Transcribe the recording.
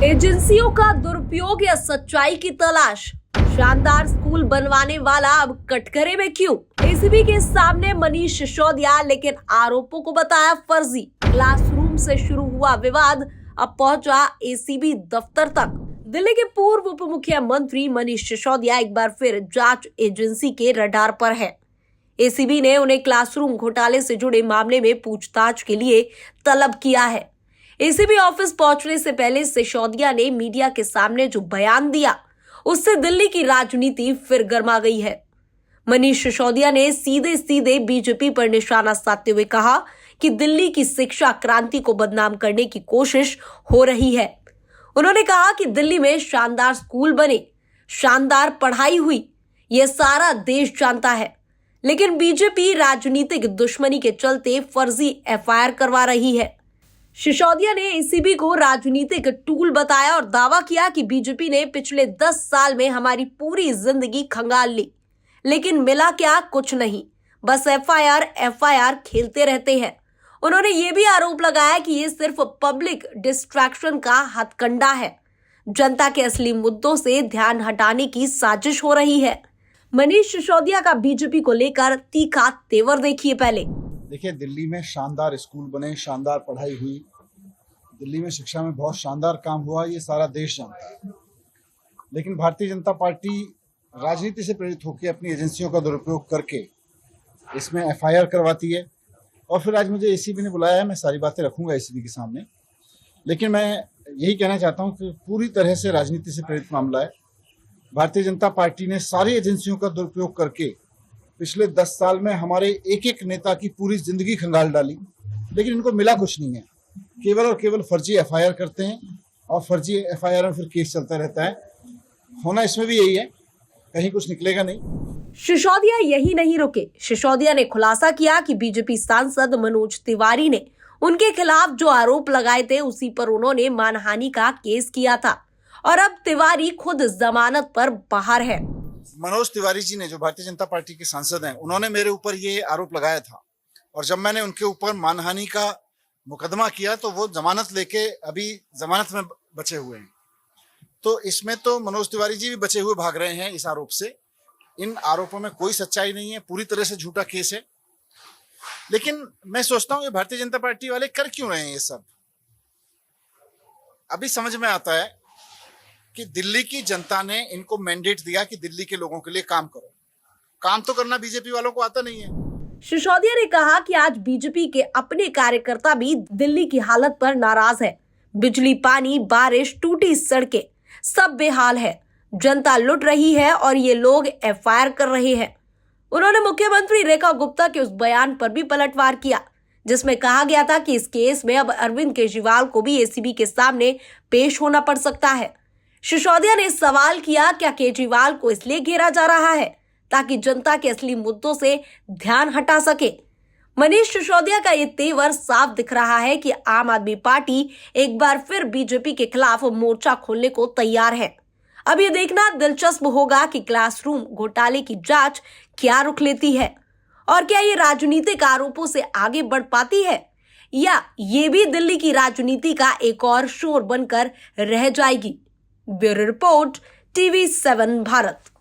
एजेंसियों का दुरुपयोग या सच्चाई की तलाश। शानदार स्कूल बनवाने वाला अब कटघरे में क्यों? एसीबी के सामने मनीष सिसोदिया, लेकिन आरोपों को बताया फर्जी। क्लासरूम से शुरू हुआ विवाद अब पहुंचा एसीबी दफ्तर तक। दिल्ली के पूर्व उप मुख्यमंत्री मनीष सिसोदिया एक बार फिर जांच एजेंसी के रडार पर है। एसीबी ने उन्हें क्लासरूम घोटाले से जुड़े मामले में पूछताछ के लिए तलब किया है। एसीबी ऑफिस पहुंचने से पहले सिसोदिया ने मीडिया के सामने जो बयान दिया, उससे दिल्ली की राजनीति फिर गर्मा गई है। मनीष सिसोदिया ने सीधे सीधे बीजेपी पर निशाना साधते हुए कहा कि दिल्ली की शिक्षा क्रांति को बदनाम करने की कोशिश हो रही है। उन्होंने कहा कि दिल्ली में शानदार स्कूल बने, शानदार पढ़ाई हुई, यह सारा देश जानता है, लेकिन बीजेपी राजनीतिक दुश्मनी के चलते फर्जी एफआईआर करवा रही है। सिसोदिया ने एसीबी को राजनीतिक टूल बताया और दावा किया कि बीजेपी ने पिछले 10 साल में हमारी जिंदगी खंगाल ली, लेकिन मिला क्या? कुछ नहीं, बस एफआईआर खेलते रहते हैं। उन्होंने ये भी आरोप लगाया कि ये सिर्फ पब्लिक डिस्ट्रैक्शन का हथकंडा है, जनता के असली मुद्दों से ध्यान हटाने की साजिश हो रही है। मनीष सिसोदिया का बीजेपी को लेकर तीखा तेवर देखिए। पहले देखिए, दिल्ली में शानदार स्कूल बने, शानदार पढ़ाई हुई, दिल्ली में शिक्षा में बहुत शानदार काम हुआ, ये सारा देश जानता है। लेकिन भारतीय जनता पार्टी राजनीति से प्रेरित होकर अपनी एजेंसियों का दुरुपयोग करके इसमें एफआईआर करवाती है। और फिर आज मुझे एसीबी ने बुलाया है, मैं सारी बातें रखूंगा एसीबी के सामने। लेकिन मैं यही कहना चाहता हूँ कि पूरी तरह से राजनीति से प्रेरित मामला है। भारतीय जनता पार्टी ने सारी एजेंसियों का दुरुपयोग करके पिछले 10 साल में हमारे एक एक नेता की पूरी जिंदगी खंगाल डाली, लेकिन इनको मिला कुछ नहीं है। केवल और केवल फर्जी एफआईआर करते हैं और फर्जी एफआईआर में फिर केस चलता रहता है। होना इसमें भी यही है, कहीं कुछ निकलेगा नहीं। सिसोदिया यही नहीं रुके। सिसोदिया ने खुलासा किया कि बीजेपी सांसद मनोज तिवारी ने उनके खिलाफ जो आरोप लगाए थे, उसी पर उन्होंने मानहानि का केस किया था और अब तिवारी खुद जमानत पर बाहर है। मनोज तिवारी जी ने, जो भारतीय जनता पार्टी के सांसद हैं, उन्होंने मेरे ऊपर ये आरोप लगाया था और जब मैंने उनके ऊपर मानहानि का मुकदमा किया तो वो जमानत लेके अभी जमानत में बचे हुए हैं। तो इसमें तो मनोज तिवारी जी भी बचे हुए भाग रहे हैं इस आरोप से। इन आरोपों में कोई सच्चाई नहीं है, पूरी तरह से झूठा केस है। लेकिन मैं सोचता हूँ ये भारतीय जनता पार्टी वाले कर क्यों रहे हैं ये सब? अभी समझ में आता है कि दिल्ली की जनता ने इनको मैंडेट दिया कि दिल्ली के लोगों के लिए काम करो। काम तो करना बीजेपी वालों को आता नहीं है। सिसोदिया ने कहा कि आज बीजेपी के अपने कार्यकर्ता भी दिल्ली की हालत पर नाराज है। बिजली, पानी, बारिश, टूटी सड़कें, सब बेहाल है। जनता लुट रही है और ये लोग एफआईआर कर रहे हैं। उन्होंने मुख्यमंत्री रेखा गुप्ता के उस बयान पर भी पलटवार किया, जिसमें कहा गया था कि इस केस में अब अरविंद केजरीवाल को भी एसीबी के सामने पेश होना पड़ सकता है। सिसोदिया ने सवाल किया, क्या केजरीवाल को इसलिए घेरा जा रहा है ताकि जनता के असली मुद्दों से ध्यान हटा सके? मनीष सिसोदिया का ये तेवर साफ दिख रहा है कि आम आदमी पार्टी एक बार फिर बीजेपी के खिलाफ मोर्चा खोलने को तैयार है। अब ये देखना दिलचस्प होगा कि क्लासरूम घोटाले की जांच क्या रुख लेती है और क्या ये राजनीतिक आरोपों से आगे बढ़ पाती है, या ये भी दिल्ली की राजनीति का एक और शोर बनकर रह जाएगी। Bureau report, TV7 Bharat.